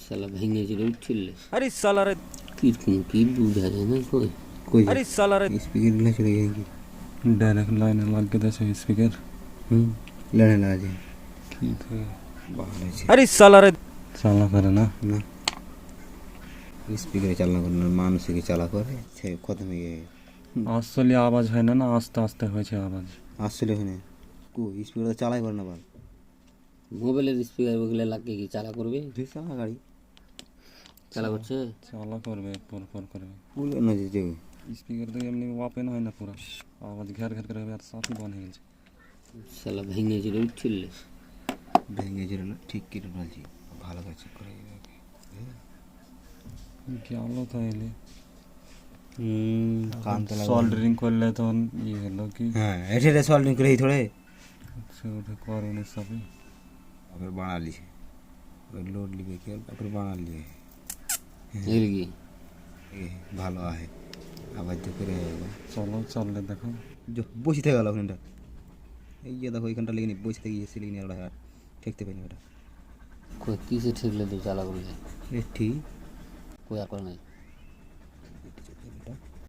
শালা ভেঙে চলে উঠছিলে अरे साला रे কিরকম কি বুঝা যায় না কই কই अरे साला रे স্পিকার গুলো চলে গেছে কি डायरेक्ट लाइन लग के दे स्पीकर হুম লড়ে লাগা যায় কি थे ভালো আছে अरे साला रे চালা করে না না স্পিকারে চালনা করে না মানুষকে চালা করে সে খতম হয়ে গেছে আসলে আওয়াজ হয় না না আস্তে আস্তে হয়েছে আওয়াজ আসলে ওখানে কো স্পিকার চালাই করে না বাল মোবাইলের স্পিকার ওগুলো লাগিয়ে কি চালা করবে তুই চালা গাড়ি চালা করছে চালা করবে পর পর করবে বলে না যে যে স্পিকার তো এমনি ওপেন হয় না পুরো আওয়াজ ঘের ঘের করে আর সাথে বন্ধ হয়ে গেছে শালা ভেঙে চলে উঠছিলে ভেঙে গেছিল ঠিক কেটে বলছি ভালো কাজ করে গেল তাইলে কান তো লাগা সোল্ডারিং করলে তখন ইয়ে হলো কি হ্যাঁ এটা সল্টিং করে থোড়ে সে ওটা করেনি সবই আবার বানা লিছে ওই লোড লিবে কি আবার বানা লিয়ে এগুলো কি ভালো আহে আবার তো করে চলো চললে দেখো বসে থেকে গেল ওখানটা এই যে দেখো ওইখানটা লেগে নি বসে থেকে গিয়েছে লেগে নিয়ে আর ঠেকতে পারিনি ওটা কই কিসে ঠেকলে তো চালা করবে এ ঠিক কই আর করে নাই